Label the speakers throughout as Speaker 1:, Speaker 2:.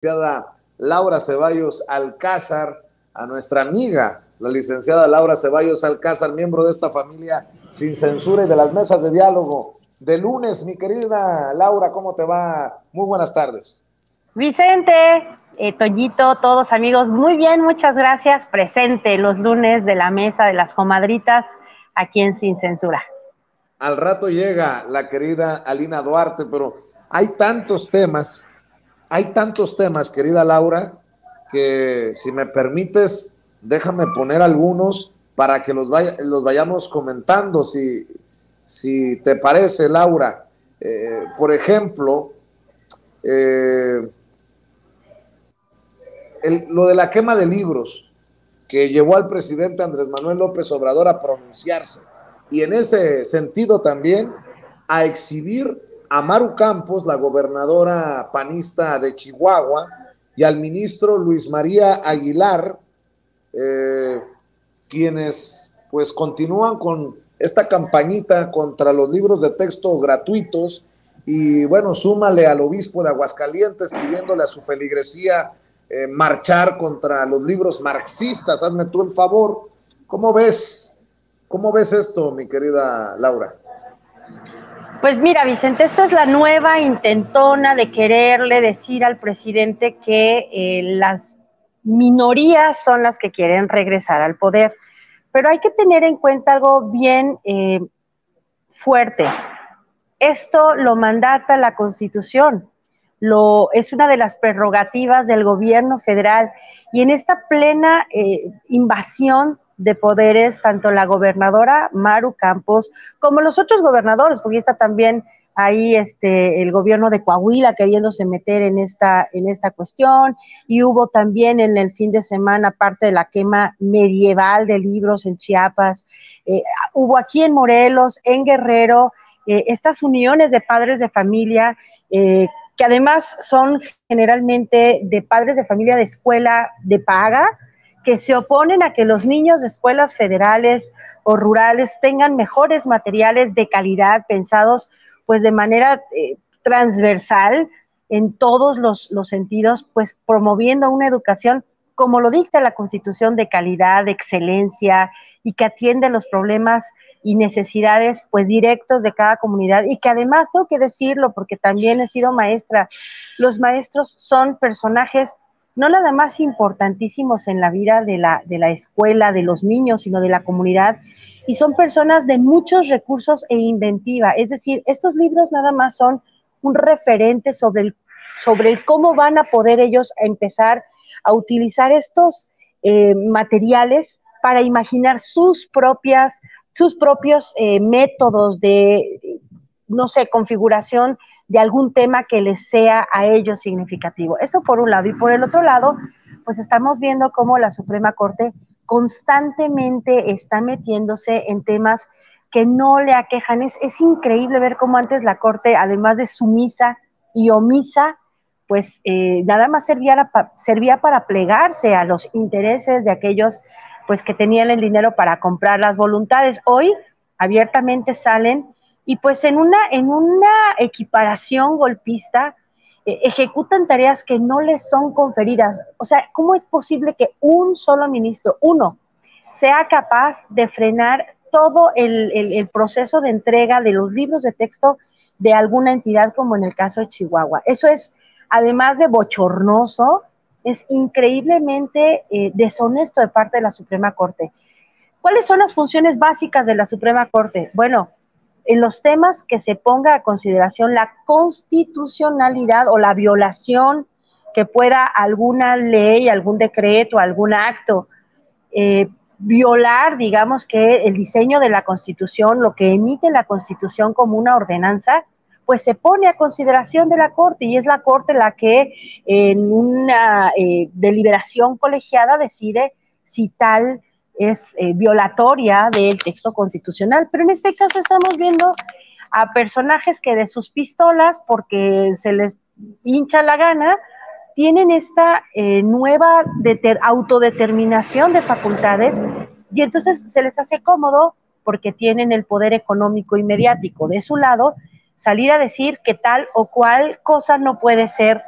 Speaker 1: licenciada Laura Ceballos Alcázar, a nuestra amiga, la licenciada Laura Ceballos Alcázar, miembro de esta familia Sin Censura y de las mesas de diálogo de lunes. Mi querida Laura, ¿cómo te va? Muy buenas tardes.
Speaker 2: Vicente, Toñito, todos amigos, muy bien, muchas gracias. Presente los lunes de la mesa de las comadritas aquí en Sin Censura.
Speaker 1: Al rato llega la querida Alina Duarte, pero hay tantos temas, querida Laura, que si me permites, déjame poner algunos para que los vayamos comentando, si te parece, Laura. Por ejemplo, lo de la quema de libros que llevó al presidente Andrés Manuel López Obrador a pronunciarse, y en ese sentido también a exhibir a Maru Campos, la gobernadora panista de Chihuahua, y al ministro Luis María Aguilar, quienes pues continúan con esta campañita contra los libros de texto gratuitos. Y bueno, súmale al obispo de Aguascalientes pidiéndole a su feligresía marchar contra los libros marxistas. Hazme tú el favor. ¿Cómo ves esto, mi querida Laura?
Speaker 2: Pues mira, Vicente, esta es la nueva intentona de quererle decir al presidente que las minorías son las que quieren regresar al poder. Pero hay que tener en cuenta algo bien fuerte. Esto lo mandata la Constitución, es una de las prerrogativas del gobierno federal, y en esta plena invasión de poderes, tanto la gobernadora Maru Campos como los otros gobernadores, porque está también ahí el gobierno de Coahuila queriéndose meter en esta cuestión, y hubo también en el fin de semana parte de la quema medieval de libros en Chiapas, hubo aquí en Morelos, en Guerrero, estas uniones de padres de familia, que además son generalmente de padres de familia de escuela de paga, que se oponen a que los niños de escuelas federales o rurales tengan mejores materiales de calidad pensados pues de manera transversal en todos los sentidos, pues promoviendo una educación como lo dicta la Constitución, de calidad, de excelencia, y que atiende los problemas y necesidades pues directos de cada comunidad, y que además, tengo que decirlo porque también he sido maestra, los maestros son personajes no nada más importantísimos en la vida de la escuela, de los niños, sino de la comunidad, y son personas de muchos recursos e inventiva. Es decir, estos libros nada más son un referente sobre el cómo van a poder ellos empezar a utilizar estos materiales para imaginar sus propios métodos de, no sé, configuración de algún tema que les sea a ellos significativo. Eso por un lado. Y por el otro lado, pues estamos viendo cómo la Suprema Corte constantemente está metiéndose en temas que no le aquejan. Es increíble ver cómo antes la Corte, además de sumisa y omisa, pues nada más servía para plegarse a los intereses de aquellos pues que tenían el dinero para comprar las voluntades. Hoy abiertamente salen y pues en una equiparación golpista ejecutan tareas que no les son conferidas. O sea, ¿cómo es posible que un solo ministro, uno, sea capaz de frenar todo el proceso de entrega de los libros de texto de alguna entidad, como en el caso de Chihuahua? Eso es, además de bochornoso, es increíblemente deshonesto de parte de la Suprema Corte. ¿Cuáles son las funciones básicas de la Suprema Corte? Bueno, en los temas que se ponga a consideración la constitucionalidad o la violación que pueda alguna ley, algún decreto, algún acto violar, digamos que el diseño de la Constitución, lo que emite la Constitución como una ordenanza, pues se pone a consideración de la Corte, y es la Corte la que en una deliberación colegiada decide si tal es violatoria del texto constitucional. Pero en este caso estamos viendo a personajes que de sus pistolas, porque se les hincha la gana, tienen esta nueva autodeterminación de facultades, y entonces se les hace cómodo, porque tienen el poder económico y mediático de su lado, salir a decir que tal o cual cosa no puede ser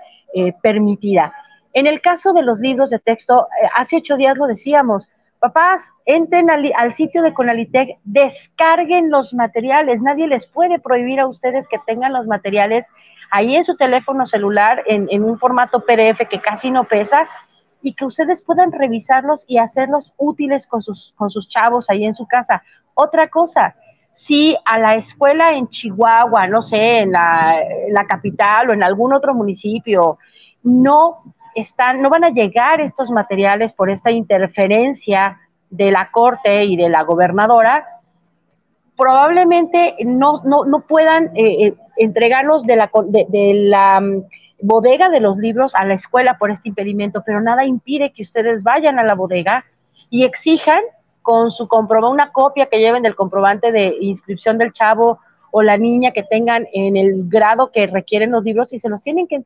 Speaker 2: permitida. En el caso de los libros de texto, hace 8 días lo decíamos, papás, entren al sitio de Conalitec, descarguen los materiales, nadie les puede prohibir a ustedes que tengan los materiales ahí en su teléfono celular, en un formato PDF que casi no pesa, y que ustedes puedan revisarlos y hacerlos útiles con sus chavos ahí en su casa. Otra cosa, si a la escuela en Chihuahua, no sé, en la capital o en algún otro municipio, no van a llegar estos materiales por esta interferencia de la Corte y de la gobernadora, probablemente no puedan entregarlos de la bodega de los libros a la escuela por este impedimento, pero nada impide que ustedes vayan a la bodega y exijan con su comprobante, una copia que lleven del comprobante de inscripción del chavo o la niña que tengan en el grado que requieren los libros y se los tienen que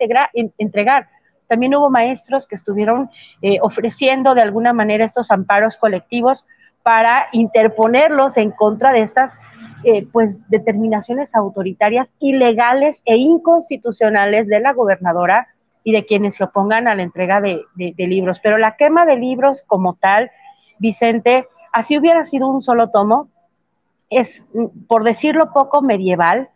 Speaker 2: entregar. También hubo maestros que estuvieron ofreciendo de alguna manera estos amparos colectivos para interponerlos en contra de estas pues determinaciones autoritarias, ilegales e inconstitucionales de la gobernadora y de quienes se opongan a la entrega de libros. Pero la quema de libros como tal, Vicente, así hubiera sido un solo tomo, es, por decirlo poco, medieval,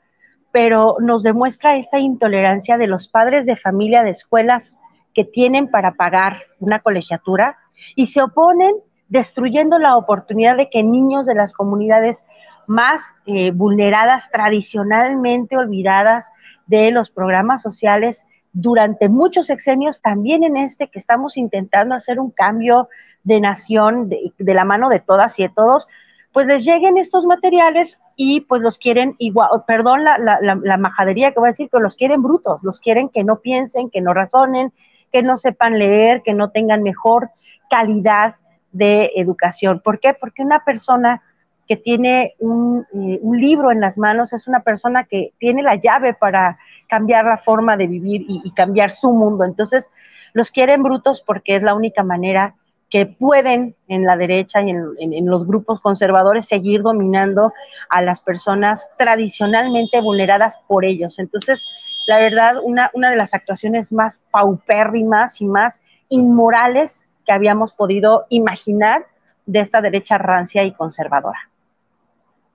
Speaker 2: pero nos demuestra esta intolerancia de los padres de familia de escuelas que tienen para pagar una colegiatura y se oponen destruyendo la oportunidad de que niños de las comunidades más vulneradas, tradicionalmente olvidadas de los programas sociales durante muchos sexenios, también en este que estamos intentando hacer un cambio de nación de la mano de todas y de todos, pues les lleguen estos materiales y pues los quieren igual, perdón la majadería que voy a decir, pero los quieren brutos, los quieren que no piensen, que no razonen, que no sepan leer, que no tengan mejor calidad de educación. ¿Por qué? Porque una persona que tiene un libro en las manos es una persona que tiene la llave para cambiar la forma de vivir y cambiar su mundo. Entonces, los quieren brutos porque es la única manera que pueden en la derecha y en los grupos conservadores seguir dominando a las personas tradicionalmente vulneradas por ellos. Entonces, la verdad, una de las actuaciones más paupérrimas y más inmorales que habíamos podido imaginar de esta derecha rancia y conservadora.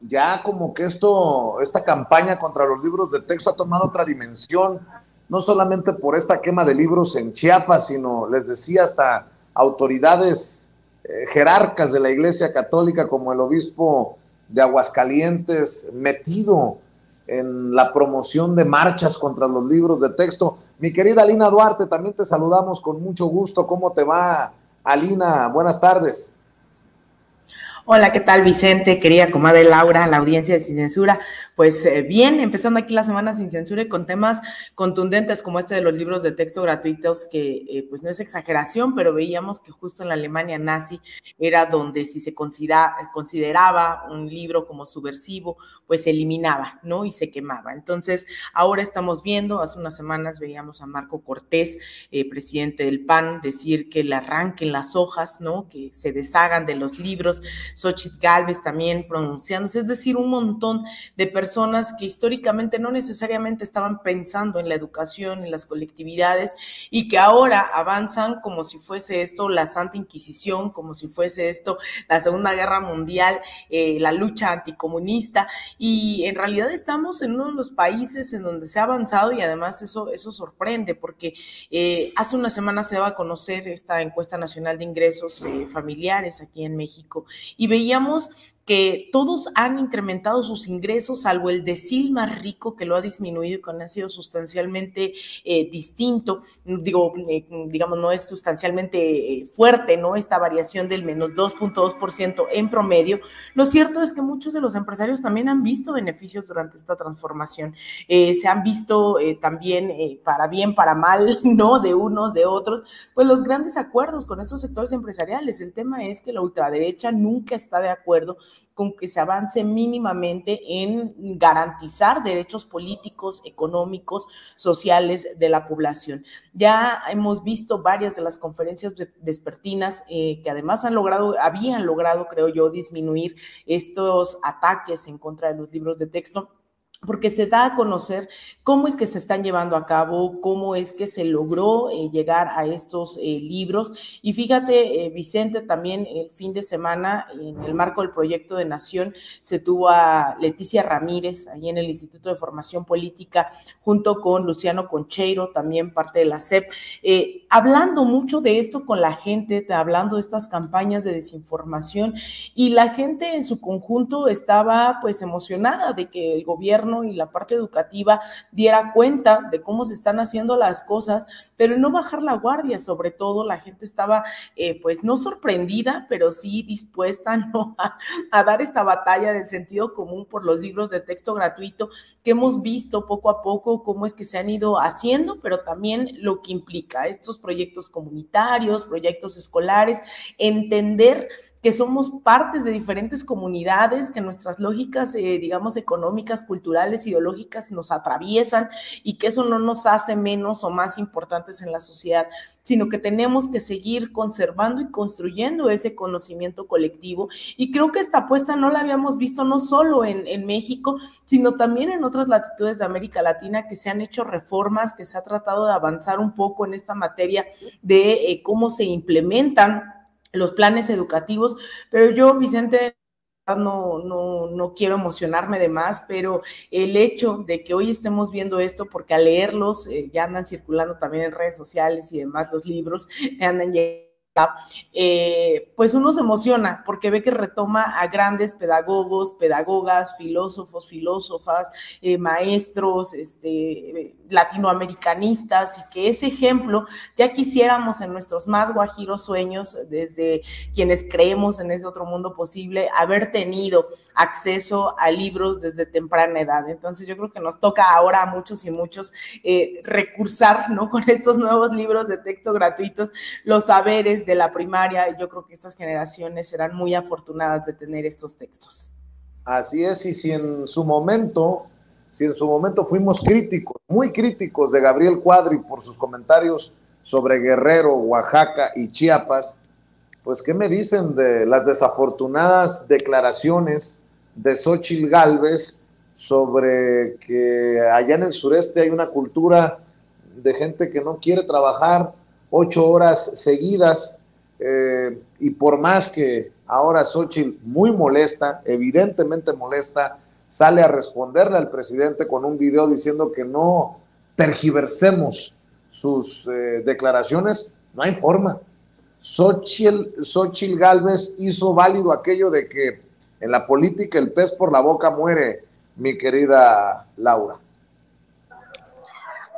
Speaker 1: Ya como que esta campaña contra los libros de texto ha tomado otra dimensión, no solamente por esta quema de libros en Chiapas, sino, les decía, hasta autoridades jerarcas de la Iglesia Católica, como el obispo de Aguascalientes, metido en la promoción de marchas contra los libros de texto. Mi querida Alina Duarte, también te saludamos con mucho gusto. ¿Cómo te va, Alina? Buenas tardes.
Speaker 3: Hola, ¿qué tal, Vicente? Querida comadre Laura, la audiencia de Sin Censura. Pues bien, empezando aquí la semana Sin Censura y con temas contundentes como este de los libros de texto gratuitos, que pues no es exageración, pero veíamos que justo en la Alemania nazi era donde si se consideraba un libro como subversivo, pues se eliminaba, ¿no? Y se quemaba. Entonces, ahora estamos viendo, hace unas semanas veíamos a Marco Cortés, presidente del PAN, decir que le arranquen las hojas, ¿no? Que se deshagan de los libros. Xochitl Gálvez también pronunciándose, es decir, un montón de personas que históricamente no necesariamente estaban pensando en la educación, en las colectividades, y que ahora avanzan como si fuese esto la Santa Inquisición, como si fuese esto la Segunda Guerra Mundial, la lucha anticomunista, y en realidad estamos en uno de los países en donde se ha avanzado, y además eso sorprende, porque hace una semana se daba a conocer esta encuesta nacional de ingresos familiares aquí en México, y veíamos que todos han incrementado sus ingresos, salvo el decil más rico, que lo ha disminuido y que ha sido sustancialmente distinto, digamos, no es sustancialmente fuerte, ¿no? Esta variación del menos 2.2% en promedio. Lo cierto es que muchos de los empresarios también han visto beneficios durante esta transformación, se han visto también para bien, para mal, ¿no? De unos, de otros, pues los grandes acuerdos con estos sectores empresariales. El tema es que la ultraderecha nunca está de acuerdo con que se avance mínimamente en garantizar derechos políticos, económicos, sociales de la población. Ya hemos visto varias de las conferencias vespertinas que además habían logrado, creo yo, disminuir estos ataques en contra de los libros de texto. porque se da a conocer cómo es que se están llevando a cabo, cómo es que se logró llegar a estos libros. Y fíjate, Vicente, también el fin de semana, en el marco del Proyecto de Nación, se tuvo a Leticia Ramírez, ahí en el Instituto de Formación Política, junto con Luciano Concheiro, también parte de la SEP, hablando mucho de esto con la gente, hablando de estas campañas de desinformación, y la gente en su conjunto estaba pues emocionada de que el gobierno y la parte educativa diera cuenta de cómo se están haciendo las cosas, pero no bajar la guardia. Sobre todo la gente estaba pues no sorprendida, pero sí dispuesta, ¿no?, a dar esta batalla del sentido común por los libros de texto gratuito, que hemos visto poco a poco cómo es que se han ido haciendo, pero también lo que implica estos proyectos comunitarios, proyectos escolares, entender que somos partes de diferentes comunidades, que nuestras lógicas, digamos, económicas, culturales, ideológicas nos atraviesan, y que eso no nos hace menos o más importantes en la sociedad, sino que tenemos que seguir conservando y construyendo ese conocimiento colectivo. Y creo que esta apuesta no la habíamos visto no solo en México, sino también en otras latitudes de América Latina, que se han hecho reformas, que se ha tratado de avanzar un poco en esta materia de cómo se implementan los planes educativos. Pero yo, Vicente, no quiero emocionarme de más, pero el hecho de que hoy estemos viendo esto, porque al leerlos, ya andan circulando también en redes sociales y demás, los libros andan llegando, pues uno se emociona porque ve que retoma a grandes pedagogos, pedagogas, filósofos, filósofas, maestros, latinoamericanistas, y que ese ejemplo ya quisiéramos en nuestros más guajiros sueños, desde quienes creemos en ese otro mundo posible, haber tenido acceso a libros desde temprana edad. Entonces yo creo que nos toca ahora a muchos y muchos recursar, ¿no?, con estos nuevos libros de texto gratuitos, los saberes de la primaria. Y yo creo que estas generaciones serán muy afortunadas de tener estos textos.
Speaker 1: Así es. Y si en su momento fuimos críticos, muy críticos de Gabriel Cuadri por sus comentarios sobre Guerrero, Oaxaca y Chiapas, pues ¿qué me dicen de las desafortunadas declaraciones de Xóchitl Gálvez sobre que allá en el sureste hay una cultura de gente que no quiere trabajar 8 horas seguidas? Y por más que ahora Xóchitl, muy molesta, evidentemente molesta, sale a responderle al presidente con un video diciendo que no tergiversemos sus declaraciones, no hay forma. Xóchitl Gálvez hizo válido aquello de que en la política el pez por la boca muere, mi querida Laura.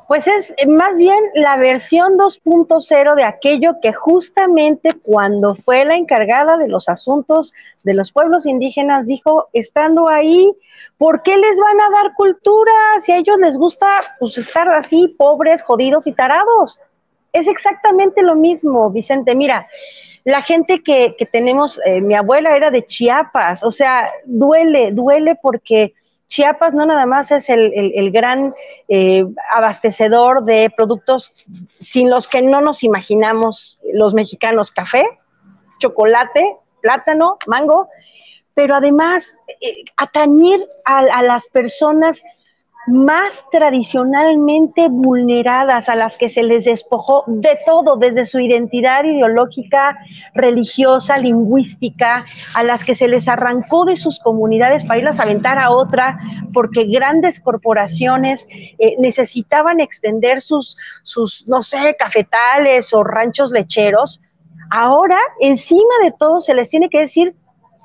Speaker 2: Pues es más bien la versión 2.0 de aquello que justamente cuando fue la encargada de los asuntos de los pueblos indígenas dijo, estando ahí, ¿por qué les van a dar cultura si a ellos les gusta pues estar así, pobres, jodidos y tarados? Es exactamente lo mismo, Vicente. Mira, la gente que tenemos, mi abuela era de Chiapas, o sea, duele porque Chiapas no nada más es el gran abastecedor de productos sin los que no nos imaginamos los mexicanos: café, chocolate, plátano, mango, pero además atañir a las personas más tradicionalmente vulneradas, a las que se les despojó de todo, desde su identidad ideológica, religiosa, lingüística, a las que se les arrancó de sus comunidades para irlas a aventar a otra, porque grandes corporaciones necesitaban extender sus, no sé, cafetales o ranchos lecheros. Ahora, encima de todo, se les tiene que decir,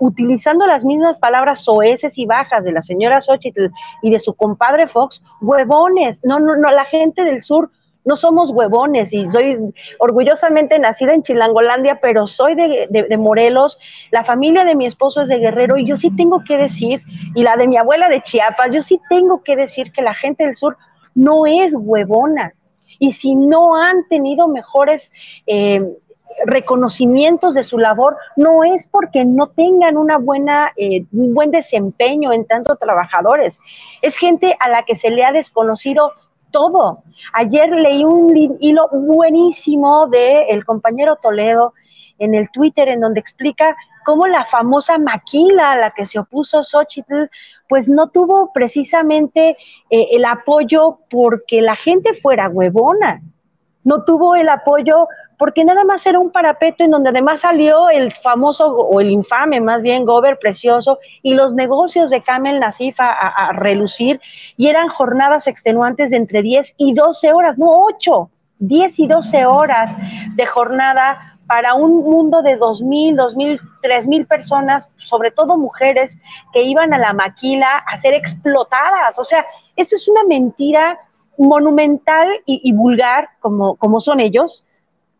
Speaker 2: utilizando las mismas palabras soeces y bajas de la señora Xóchitl y de su compadre Fox, huevones. No, la gente del sur no somos huevones, y soy orgullosamente nacida en Chilangolandia, pero soy de Morelos, la familia de mi esposo es de Guerrero, y yo sí tengo que decir, y la de mi abuela de Chiapas, yo sí tengo que decir que la gente del sur no es huevona, y si no han tenido mejores reconocimientos de su labor, no es porque no tengan un buen desempeño en tanto trabajadores, es gente a la que se le ha desconocido todo. Ayer leí un hilo buenísimo del compañero Toledo en el Twitter, en donde explica cómo la famosa maquila a la que se opuso Xóchitl, pues no tuvo precisamente el apoyo porque la gente fuera huevona, no tuvo el apoyo porque nada más era un parapeto en donde además salió el famoso, o el infame más bien, Gober Precioso, y los negocios de Kamel Nacif a relucir, y eran jornadas extenuantes de entre 10 y 12 horas, no 8, 10 y 12 horas de jornada para un mundo de 2,000, 2,000, 3,000 personas, sobre todo mujeres, que iban a la maquila a ser explotadas. O sea, esto es una mentira monumental y vulgar, como son ellos,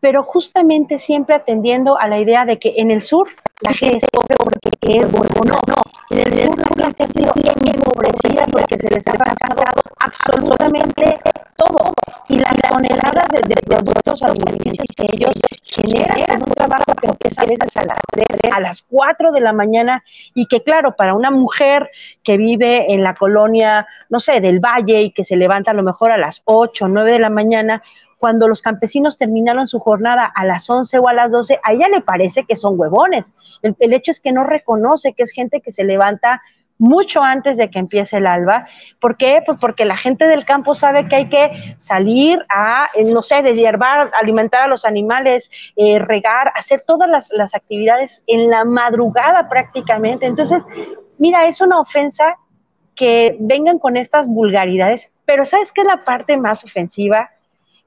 Speaker 2: pero justamente siempre atendiendo a la idea de que en el sur la gente es pobre porque es bueno. No, en el sur la gente ha sido empobrecida porque se les ha arrancado absolutamente todo. Y las toneladas de productos alimenticios que ellos generan en un trabajo que empieza a veces a las 3, a las 4 de la mañana, y que claro, para una mujer que vive en la colonia, no sé, del Valle, y que se levanta a lo mejor a las 8, 9 de la mañana, cuando los campesinos terminaron su jornada a las 11 o a las 12, a ella le parece que son huevones. El hecho es que no reconoce que es gente que se levanta mucho antes de que empiece el alba. ¿Por qué? Pues porque la gente del campo sabe que hay que salir a, no sé, deshiervar, alimentar a los animales, regar, hacer todas las actividades en la madrugada prácticamente. Entonces, mira, es una ofensa que vengan con estas vulgaridades, pero ¿sabes qué es la parte más ofensiva?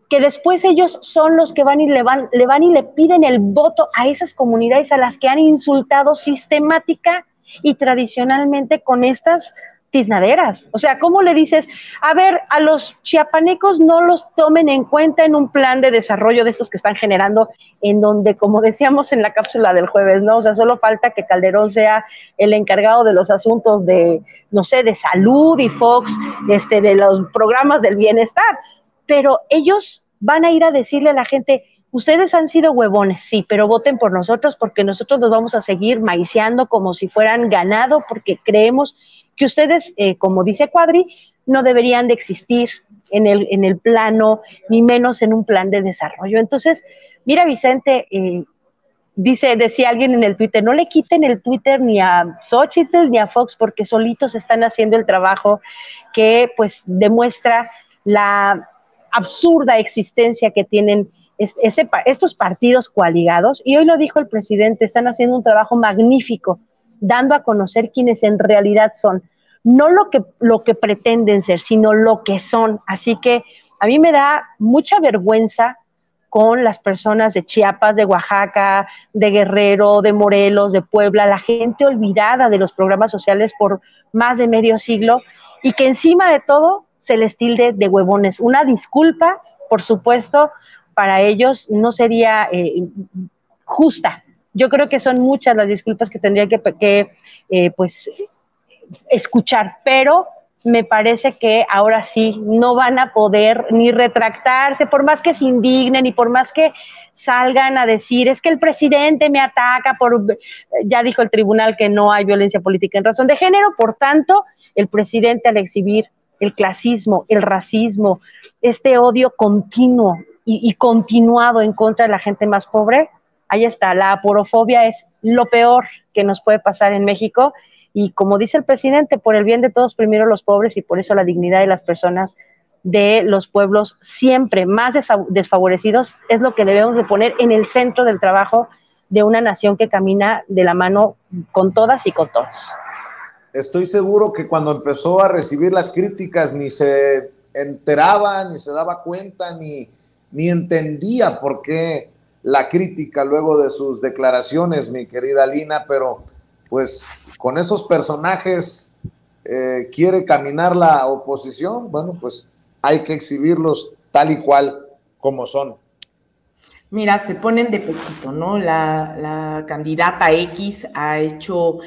Speaker 2: Que después ellos son los que van y le piden el voto a esas comunidades a las que han insultado sistemática y tradicionalmente con estas tiznaderas. O sea, ¿cómo le dices? A ver, a los chiapanecos no los tomen en cuenta en un plan de desarrollo de estos que están generando, en donde, como decíamos en la cápsula del jueves, ¿no? O sea, solo falta que Calderón sea el encargado de los asuntos de, no sé, de salud, y Fox, de los programas del bienestar. Pero ellos van a ir a decirle a la gente: ustedes han sido huevones, sí, pero voten por nosotros porque nosotros los vamos a seguir maiciando como si fueran ganado, porque creemos que ustedes, como dice Cuadri, no deberían de existir en el plano, ni menos en un plan de desarrollo. Entonces, mira, Vicente, decía alguien en el Twitter, no le quiten el Twitter ni a Xóchitl ni a Fox, porque solitos están haciendo el trabajo que pues demuestra la absurda existencia que tienen estos partidos coaligados. Y hoy lo dijo el presidente, están haciendo un trabajo magnífico, dando a conocer quiénes en realidad son, no lo que pretenden ser, sino lo que son. Así que a mí me da mucha vergüenza con las personas de Chiapas, de Oaxaca, de Guerrero, de Morelos, de Puebla, la gente olvidada de los programas sociales por más de medio siglo, y que encima de todo se les tilde de huevones. Una disculpa, por supuesto, para ellos no sería justa. Yo creo que son muchas las disculpas que tendría que pues escuchar, pero me parece que ahora sí no van a poder ni retractarse, por más que se indignen y por más que salgan a decir, es que el presidente me ataca ya dijo el tribunal que no hay violencia política en razón de género. Por tanto, el presidente, al exhibir el clasismo, el racismo, este odio continuo y continuado en contra de la gente más pobre, ahí está, la aporofobia es lo peor que nos puede pasar en México. Y como dice el presidente, por el bien de todos, primero los pobres, y por eso la dignidad de las personas de los pueblos siempre más desfavorecidos es lo que debemos de poner en el centro del trabajo de una nación que camina de la mano con todas y con todos.
Speaker 1: Estoy seguro que cuando empezó a recibir las críticas ni se enteraba, ni se daba cuenta, ni entendía por qué la crítica luego de sus declaraciones, mi querida Lina, pero pues con esos personajes quiere caminar la oposición. Bueno, pues hay que exhibirlos tal y cual como son.
Speaker 3: Mira, se ponen de pechito, ¿no? La candidata X ha hecho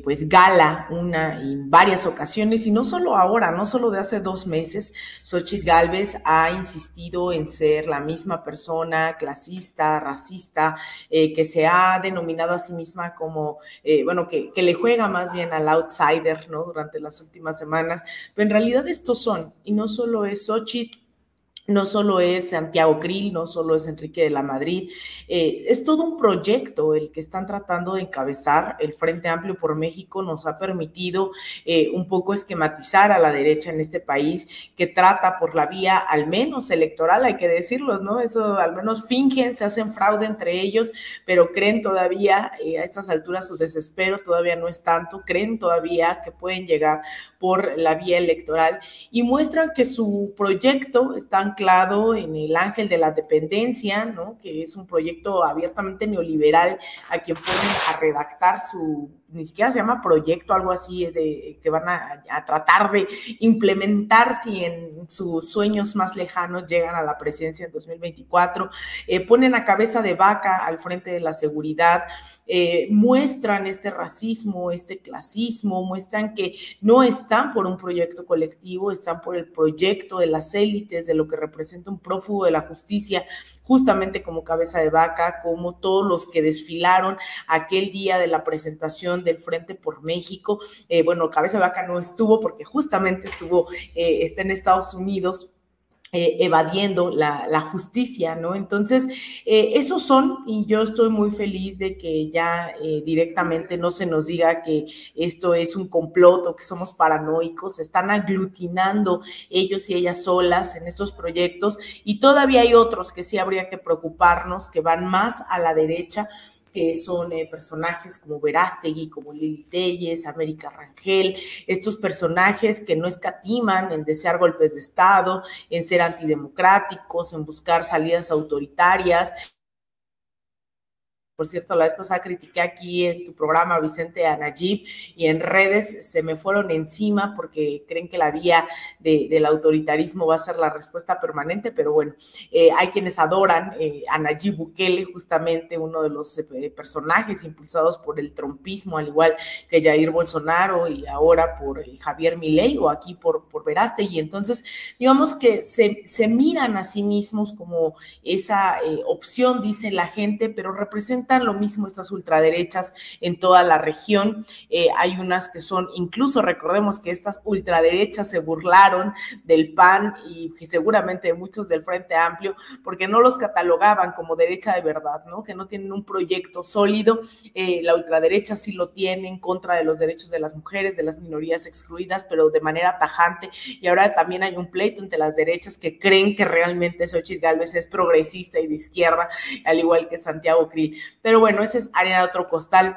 Speaker 3: pues gala en varias ocasiones, y no solo ahora, no solo de hace 2 meses. Xóchitl Gálvez ha insistido en ser la misma persona clasista, racista, que se ha denominado a sí misma como, que le juega más bien al outsider, ¿no? Durante las últimas semanas, pero en realidad estos son, y no solo es Xóchitl, No solo es Santiago Krill, no solo es Enrique de la Madrid, es todo un proyecto el que están tratando de encabezar. El Frente Amplio por México nos ha permitido un poco esquematizar a la derecha en este país, que trata por la vía al menos electoral, hay que decirlo, ¿no? Eso al menos fingen, se hacen fraude entre ellos, pero creen todavía, a estas alturas su desespero todavía no es tanto, creen todavía que pueden llegar por la vía electoral y muestran que su proyecto está anclado en el ángel de la dependencia, ¿no? Que es un proyecto abiertamente neoliberal a quien ponen a redactar su, ni siquiera se llama proyecto, algo así de que van a tratar de implementar si en sus sueños más lejanos llegan a la presidencia en 2024, ponen a cabeza de vaca al frente de la seguridad, muestran este racismo, este clasismo, muestran que no están por un proyecto colectivo, están por el proyecto de las élites, de lo que representa un prófugo de la justicia, justamente como cabeza de vaca, como todos los que desfilaron aquel día de la presentación del Frente por México. Bueno, cabeza de vaca no estuvo porque justamente está en Estados Unidos, evadiendo la justicia, ¿no? Entonces, esos son, y yo estoy muy feliz de que ya directamente no se nos diga que esto es un complot o que somos paranoicos, se están aglutinando ellos y ellas solas en estos proyectos, y todavía hay otros que sí habría que preocuparnos, que van más a la derecha, que son personajes como Verástegui, como Lili Telles, América Rangel, estos personajes que no escatiman en desear golpes de Estado, en ser antidemocráticos, en buscar salidas autoritarias. Por cierto, la vez pasada critiqué aquí en tu programa, Vicente, a Nayib, y en redes se me fueron encima porque creen que la vía del autoritarismo va a ser la respuesta permanente, pero bueno, hay quienes adoran a Nayib Bukele, justamente uno de los personajes impulsados por el trumpismo, al igual que Jair Bolsonaro y ahora por Javier Milei o aquí por Verástegui. Entonces, digamos que se miran a sí mismos como esa opción, dice la gente, pero representan lo mismo estas ultraderechas en toda la región. Hay unas que son, incluso recordemos que estas ultraderechas se burlaron del PAN y seguramente de muchos del Frente Amplio, porque no los catalogaban como derecha de verdad, ¿no? Que no tienen un proyecto sólido. La ultraderecha sí lo tiene en contra de los derechos de las mujeres, de las minorías excluidas, pero de manera tajante. Y ahora también hay un pleito entre las derechas que creen que realmente Xochitl Gálvez es progresista y de izquierda, al igual que Santiago Krill. Pero bueno, esa es arena de otro costal.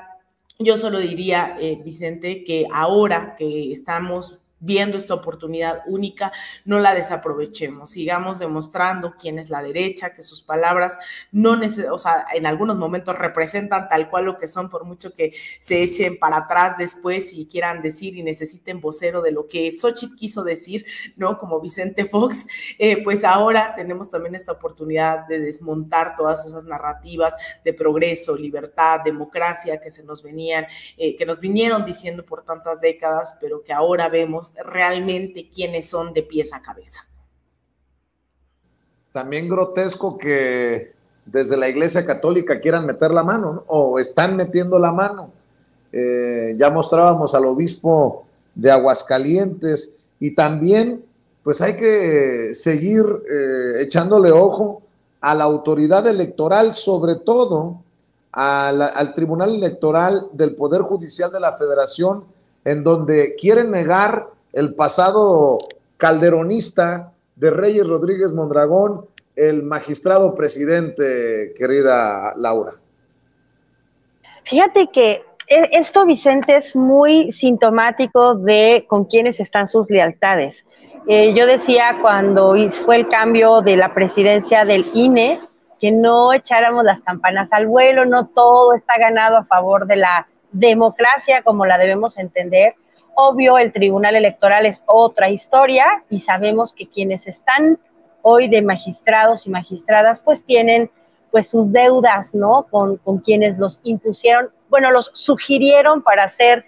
Speaker 3: Yo solo diría, Vicente, que ahora que estamos viendo esta oportunidad única, no la desaprovechemos, sigamos demostrando quién es la derecha, que sus palabras no o sea, en algunos momentos representan tal cual lo que son, por mucho que se echen para atrás después y quieran decir y necesiten vocero de lo que Xochitl quiso decir, ¿no? Como Vicente Fox, pues ahora tenemos también esta oportunidad de desmontar todas esas narrativas de progreso, libertad, democracia que se nos venían, que nos vinieron diciendo por tantas décadas, pero que ahora vemos realmente quiénes son de pies a cabeza.
Speaker 1: También grotesco que desde la Iglesia Católica quieran meter la mano, ¿no? O están metiendo la mano. Ya mostrábamos al obispo de Aguascalientes y también pues hay que seguir echándole ojo a la autoridad electoral, sobre todo al Tribunal Electoral del Poder Judicial de la Federación, en donde quieren negar el pasado calderonista de Reyes Rodríguez Mondragón, el magistrado presidente, querida Laura.
Speaker 2: Fíjate que esto, Vicente, es muy sintomático de con quiénes están sus lealtades. Yo decía cuando fue el cambio de la presidencia del INE, que no echáramos las campanas al vuelo, no todo está ganado a favor de la democracia como la debemos entender. Obvio, el Tribunal Electoral es otra historia y sabemos que quienes están hoy de magistrados y magistradas pues tienen pues sus deudas, ¿no? Con quienes los impusieron, bueno, los sugirieron para ser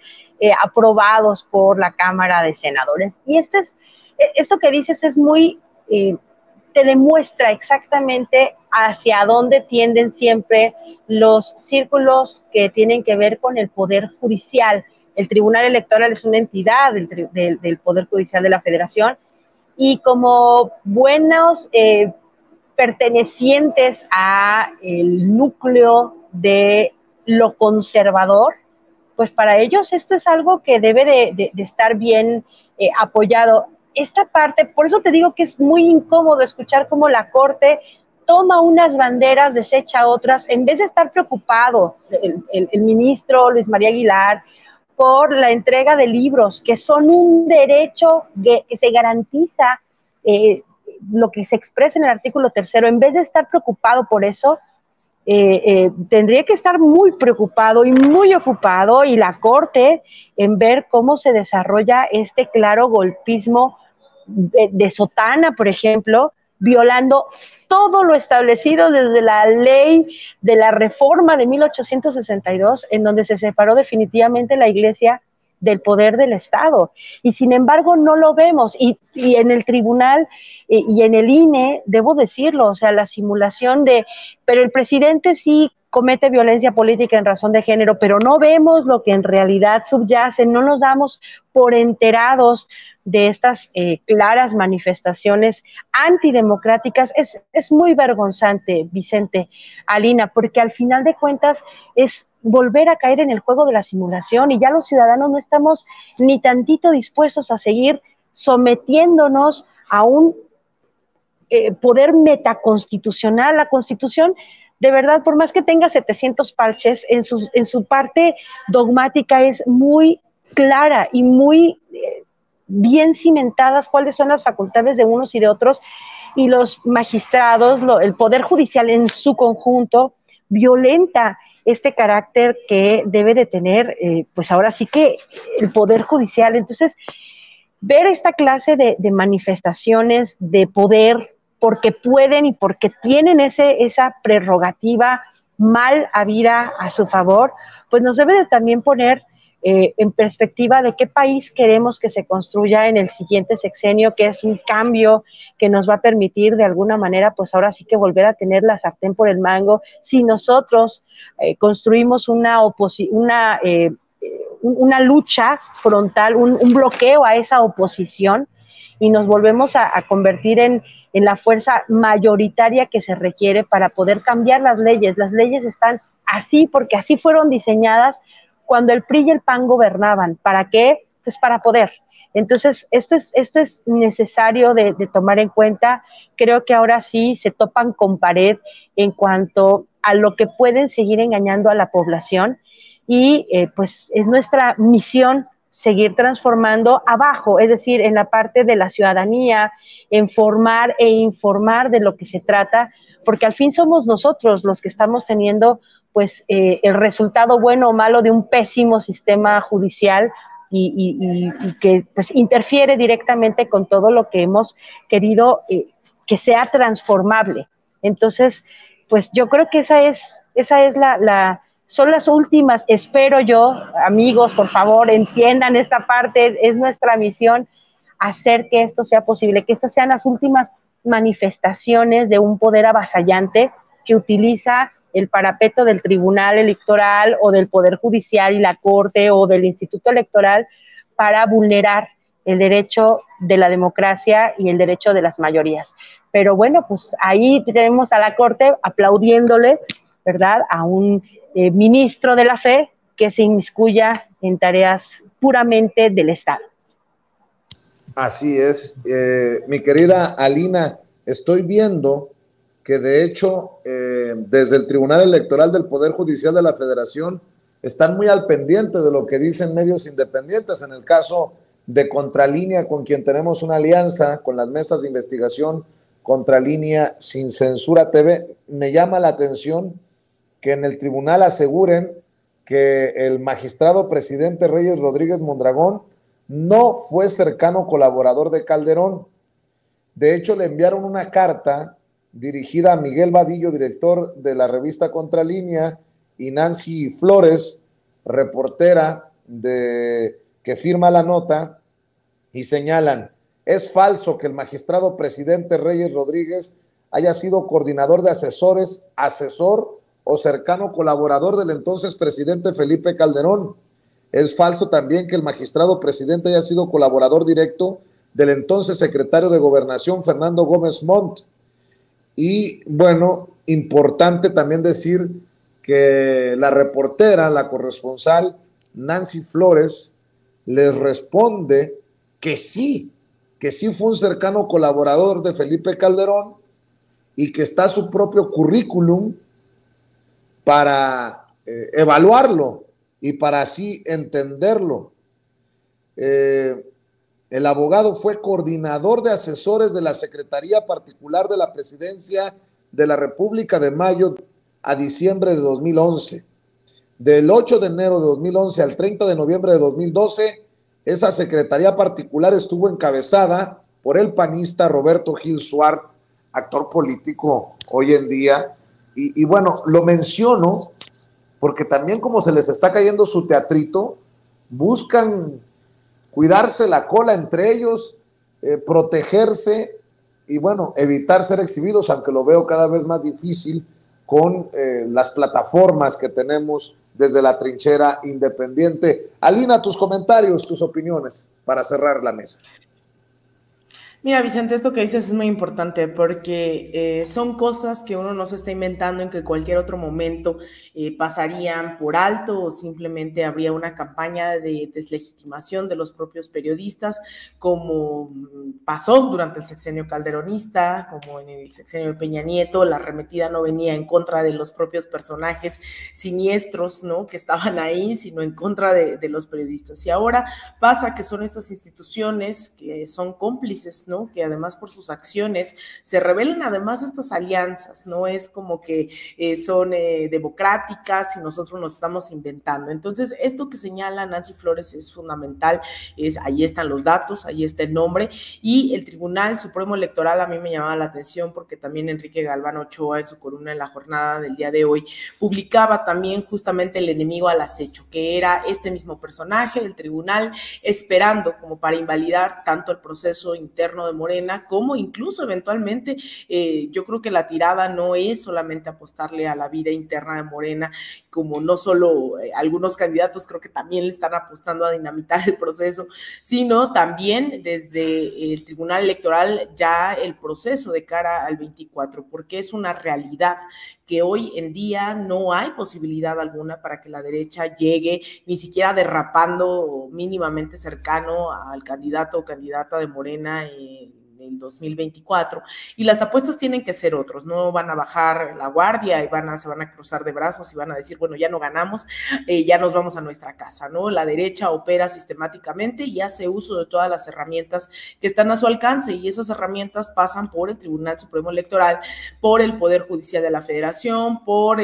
Speaker 2: aprobados por la Cámara de Senadores. Y esto que dices es muy, te demuestra exactamente hacia dónde tienden siempre los círculos que tienen que ver con el Poder Judicial. El Tribunal Electoral es una entidad del Poder Judicial de la Federación y como buenos pertenecientes a el núcleo de lo conservador, pues para ellos esto es algo que debe de estar bien apoyado. Esta parte, por eso te digo que es muy incómodo escuchar cómo la Corte toma unas banderas, desecha otras, en vez de estar preocupado el ministro Luis María Aguilar por la entrega de libros, que son un derecho que se garantiza lo que se expresa en el artículo 3º, en vez de estar preocupado por eso, tendría que estar muy preocupado y muy ocupado, y la Corte, en ver cómo se desarrolla este claro golpismo de sotana, por ejemplo, violando todo lo establecido desde la ley de la reforma de 1862, en donde se separó definitivamente la Iglesia del poder del Estado. Y sin embargo no lo vemos. Y en el tribunal y en el INE, debo decirlo, o sea, la simulación de, pero el presidente sí comete violencia política en razón de género, pero no vemos lo que en realidad subyace, no nos damos por enterados de estas claras manifestaciones antidemocráticas. Es muy vergonzante, Vicente, Alina, porque al final de cuentas es volver a caer en el juego de la simulación, y ya los ciudadanos no estamos ni tantito dispuestos a seguir sometiéndonos a un poder metaconstitucional. La Constitución, de verdad, por más que tenga 700 parches, en su parte dogmática es muy clara y muy bien cimentadas cuáles son las facultades de unos y de otros, y los magistrados, el Poder Judicial en su conjunto, violenta este carácter que debe de tener, pues ahora sí que el Poder Judicial. Entonces, ver esta clase de manifestaciones de poder, porque pueden y porque tienen esa prerrogativa mal habida a su favor, pues nos debe de también poner en perspectiva de qué país queremos que se construya en el siguiente sexenio, que es un cambio que nos va a permitir de alguna manera, pues ahora sí que volver a tener la sartén por el mango. Si nosotros construimos una lucha frontal, un bloqueo a esa oposición, y nos volvemos a convertir en la fuerza mayoritaria que se requiere para poder cambiar las leyes. Las leyes están así porque así fueron diseñadas cuando el PRI y el PAN gobernaban. ¿Para qué? Pues para poder. Entonces, esto es necesario de tomar en cuenta. Creo que ahora sí se topan con pared en cuanto a lo que pueden seguir engañando a la población, y pues es nuestra misión seguir transformando abajo, es decir, en la parte de la ciudadanía, en formar e informar de lo que se trata, porque al fin somos nosotros los que estamos teniendo pues el resultado bueno o malo de un pésimo sistema judicial, y que pues interfiere directamente con todo lo que hemos querido que sea transformable. Entonces, pues yo creo que esa es son las últimas, espero yo, amigos, por favor, entiendan esta parte, es nuestra misión hacer que esto sea posible, que estas sean las últimas manifestaciones de un poder avasallante que utiliza el parapeto del Tribunal Electoral o del Poder Judicial y la Corte o del Instituto Electoral para vulnerar el derecho de la democracia y el derecho de las mayorías. Pero bueno, pues ahí tenemos a la Corte aplaudiéndole, ¿verdad?, a un ministro de la fe que se inmiscuya en tareas puramente del Estado.
Speaker 1: Así es. Mi querida Alina, estoy viendo que de hecho desde el Tribunal Electoral del Poder Judicial de la Federación están muy al pendiente de lo que dicen medios independientes. En el caso de Contralínea, con quien tenemos una alianza con las mesas de investigación Contralínea Sin Censura TV, me llama la atención que en el tribunal aseguren que el magistrado presidente Reyes Rodríguez Mondragón no fue cercano colaborador de Calderón. De hecho, le enviaron una carta dirigida a Miguel Vadillo, director de la revista Contralínea, y Nancy Flores, reportera que firma la nota, y señalan: es falso que el magistrado presidente Reyes Rodríguez haya sido coordinador de asesores, asesor o cercano colaborador del entonces presidente Felipe Calderón. Es falso también que el magistrado presidente haya sido colaborador directo del entonces secretario de Gobernación, Fernando Gómez Montt. Y bueno, importante también decir que la reportera, la corresponsal Nancy Flores, les responde que sí fue un cercano colaborador de Felipe Calderón y que está su propio currículum para evaluarlo y para así entenderlo. El abogado fue coordinador de asesores de la Secretaría Particular de la Presidencia de la República de mayo a diciembre de 2011. Del 8 de enero de 2011 al 30 de noviembre de 2012, esa Secretaría Particular estuvo encabezada por el panista Roberto Gil Suart, actor político hoy en día. Y bueno, lo menciono porque también como se les está cayendo su teatrito, buscan cuidarse la cola entre ellos, protegerse y bueno, evitar ser exhibidos, aunque lo veo cada vez más difícil con las plataformas que tenemos desde la trinchera independiente. Alina, tus comentarios, tus opiniones para cerrar la mesa.
Speaker 3: Mira, Vicente, esto que dices es muy importante porque son cosas que uno no se está inventando en que cualquier otro momento pasarían por alto o simplemente habría una campaña de deslegitimación de los propios periodistas, como pasó durante el sexenio calderonista, como en el sexenio de Peña Nieto. La arremetida no venía en contra de los propios personajes siniestros, ¿no?, que estaban ahí, sino en contra de los periodistas. Y ahora pasa que son estas instituciones que son cómplices, ¿no?, que además por sus acciones se revelan además estas alianzas, no es como que son democráticas y nosotros nos estamos inventando. Entonces, esto que señala Nancy Flores es fundamental, ahí están los datos, ahí está el nombre, y el Tribunal Supremo Electoral a mí me llamaba la atención porque también Enrique Galván Ochoa en su columna en La Jornada del día de hoy publicaba también justamente el enemigo al acecho, que era este mismo personaje del tribunal esperando como para invalidar tanto el proceso interno de Morena, como incluso eventualmente yo creo que la tirada no es solamente apostarle a la vida interna de Morena, como no solo algunos candidatos creo que también le están apostando a dinamitar el proceso, sino también desde el Tribunal Electoral ya el proceso de cara al 24, porque es una realidad que hoy en día no hay posibilidad alguna para que la derecha llegue ni siquiera derrapando mínimamente cercano al candidato o candidata de Morena en el 2024, y las apuestas tienen que ser otros, no van a bajar la guardia y se van a cruzar de brazos y van a decir, bueno, ya no ganamos, ya nos vamos a nuestra casa, ¿no? La derecha opera sistemáticamente y hace uso de todas las herramientas que están a su alcance, y esas herramientas pasan por el Tribunal Supremo Electoral, por el Poder Judicial de la Federación, por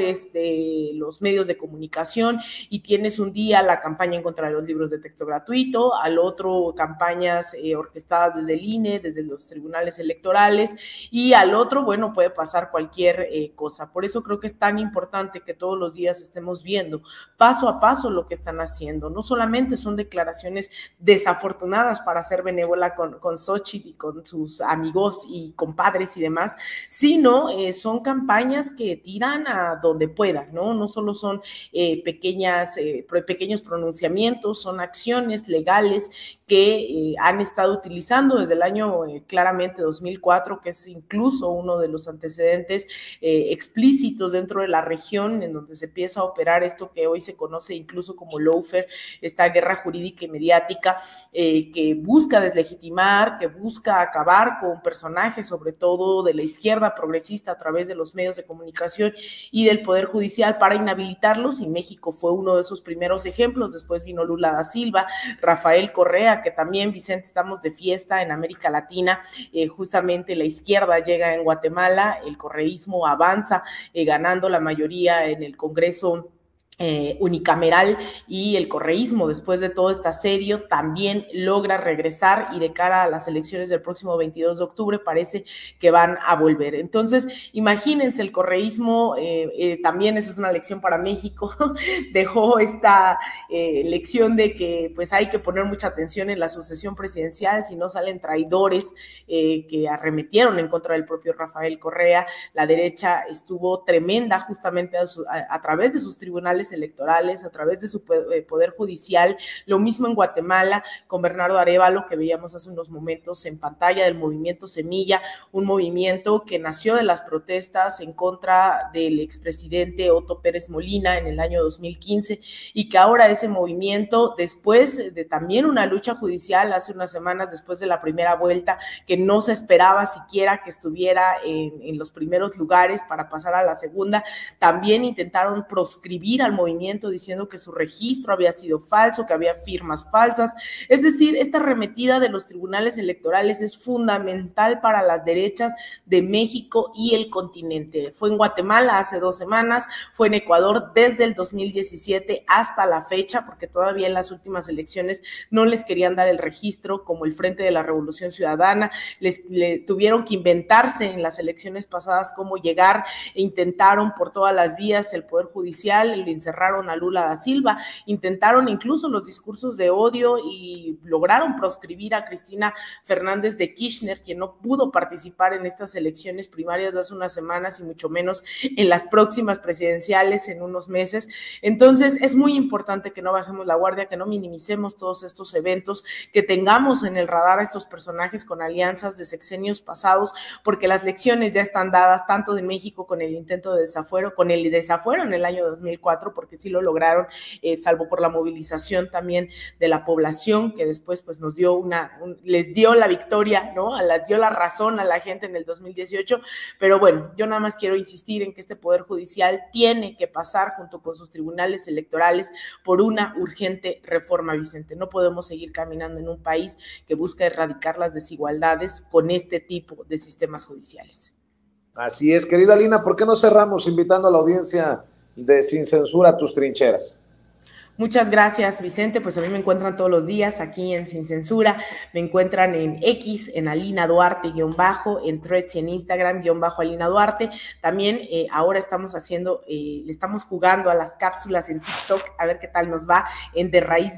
Speaker 3: los medios de comunicación, y tienes un día la campaña en contra de los libros de texto gratuito, al otro campañas orquestadas desde el INE, desde los tribunales electorales, y al otro, bueno, puede pasar cualquier cosa. Por eso creo que es tan importante que todos los días estemos viendo paso a paso lo que están haciendo. No solamente son declaraciones desafortunadas para ser benévola con Xochitl y con sus amigos y compadres y demás, sino son campañas que tiran a donde puedan, ¿no? No solo son pequeños pronunciamientos, son acciones legales que han estado utilizando desde el año claramente 2004, que es incluso uno de los antecedentes explícitos dentro de la región en donde se empieza a operar esto que hoy se conoce incluso como lawfare, esta guerra jurídica y mediática que busca deslegitimar, que busca acabar con personajes, sobre todo de la izquierda progresista, a través de los medios de comunicación y del Poder Judicial para inhabilitarlos, y México fue uno de esos primeros ejemplos. Después vino Lula da Silva, Rafael Correa, que también, Vicente, estamos de fiesta en América Latina, justamente la izquierda llega en Guatemala, el correísmo avanza ganando la mayoría en el Congreso unicameral, y el correísmo, después de todo este asedio, también logra regresar, y de cara a las elecciones del próximo 22 de octubre parece que van a volver. Entonces, imagínense, el correísmo, también esa es una lección para México, dejó esta lección de que pues hay que poner mucha atención en la sucesión presidencial, si no salen traidores que arremetieron en contra del propio Rafael Correa. La derecha estuvo tremenda justamente a través de sus tribunales tribunales electorales, a través de su poder judicial. Lo mismo en Guatemala con Bernardo Arévalo, que veíamos hace unos momentos en pantalla, del movimiento Semilla, un movimiento que nació de las protestas en contra del expresidente Otto Pérez Molina en el año 2015, y que ahora ese movimiento, después de también una lucha judicial hace unas semanas, después de la primera vuelta, que no se esperaba siquiera que estuviera en los primeros lugares para pasar a la segunda, también intentaron proscribir al movimiento diciendo que su registro había sido falso, que había firmas falsas. Es decir, esta arremetida de los tribunales electorales es fundamental para las derechas de México y el continente. Fue en Guatemala hace 2 semanas, fue en Ecuador desde el 2017 hasta la fecha, porque todavía en las últimas elecciones no les querían dar el registro, como el Frente de la Revolución Ciudadana, tuvieron que inventarse en las elecciones pasadas cómo llegar, e intentaron por todas las vías el Poder Judicial, le encerraron a Lula da Silva, intentaron incluso los discursos de odio y lograron proscribir a Cristina Fernández de Kirchner, quien no pudo participar en estas elecciones primarias de hace unas semanas y mucho menos en las próximas presidenciales en unos meses. Entonces es muy importante que no bajemos la guardia, que no minimicemos todos estos eventos, que tengamos en el radar a estos personajes con alianzas de sexenios pasados, porque las lecciones ya están dadas, tanto de México con el intento de desafuero, con el desafuero en el año 2004, porque sí lo lograron, salvo por la movilización también de la población, que después pues nos dio les dio la victoria, ¿no? Les dio la razón a la gente en el 2018, pero bueno, yo nada más quiero insistir en que este Poder Judicial tiene que pasar junto con sus tribunales electorales por una urgente reforma, Vicente. No podemos seguir caminando en un país que busca erradicar las desigualdades con este tipo de sistemas judiciales.
Speaker 1: Así es, querida Lina, ¿por qué no cerramos invitando a la audiencia de Sin Censura a tus trincheras?
Speaker 3: Muchas gracias, Vicente. Pues a mí me encuentran todos los días aquí en Sin Censura. Me encuentran en X, en Alina Duarte _, en Threads y en Instagram _Alina Duarte. También ahora estamos le estamos jugando a las cápsulas en TikTok, a ver qué tal nos va, en De Raíz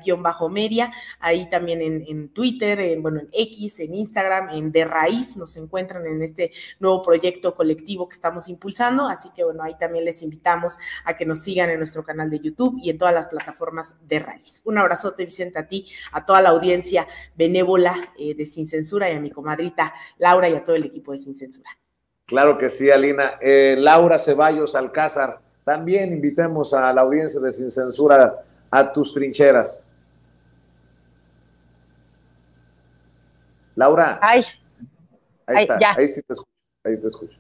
Speaker 3: _Media. Ahí también en Twitter, en X, en Instagram, en De Raíz, nos encuentran en este nuevo proyecto colectivo que estamos impulsando. Así que bueno, ahí también les invitamos a que nos sigan en nuestro canal de YouTube y en todas las plataformas de Raíz. Un abrazote, Vicente, a ti, a toda la audiencia benévola de Sin Censura, y a mi comadrita Laura y a todo el equipo de Sin Censura.
Speaker 1: Claro que sí, Alina. Laura Ceballos Alcázar, también invitemos a la audiencia de Sin Censura a tus trincheras. Laura.
Speaker 2: Ahí
Speaker 1: está,
Speaker 2: ya.
Speaker 1: Ahí sí te escucho, ahí te escucho.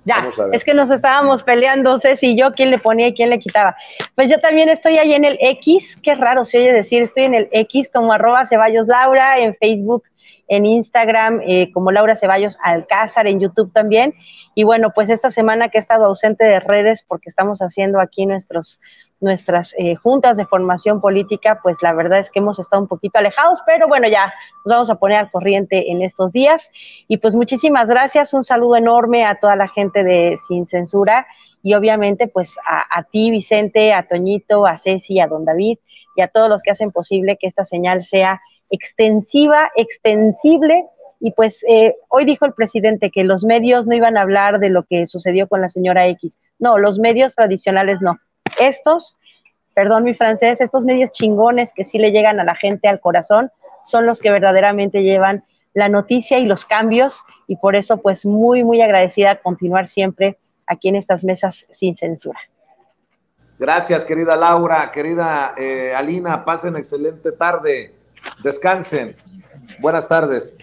Speaker 2: Ya, es que nos estábamos peleando, Ceci y yo, quién le ponía y quién le quitaba. Pues yo también estoy ahí en el X, qué raro se oye decir, estoy en el X como @CeballosLaura, en Facebook, en Instagram, como Laura Ceballos Alcázar, en YouTube también. Y bueno, pues esta semana que he estado ausente de redes porque estamos haciendo aquí nuestras juntas de formación política, pues la verdad es que hemos estado un poquito alejados, pero bueno, ya nos vamos a poner al corriente en estos días. Y pues muchísimas gracias, un saludo enorme a toda la gente de Sin Censura y obviamente pues a ti, Vicente, a Toñito, a Ceci, a don David y a todos los que hacen posible que esta señal sea extensiva, extensible. Y pues hoy dijo el presidente que los medios no iban a hablar de lo que sucedió con la señora X. No, los medios tradicionales no. Estos, perdón mi francés, estos medios chingones que sí le llegan a la gente al corazón, son los que verdaderamente llevan la noticia y los cambios, y por eso pues muy, muy agradecida a continuar siempre aquí en estas mesas Sin Censura.
Speaker 1: Gracias, querida Laura, querida Alina, pasen excelente tarde, descansen, buenas tardes.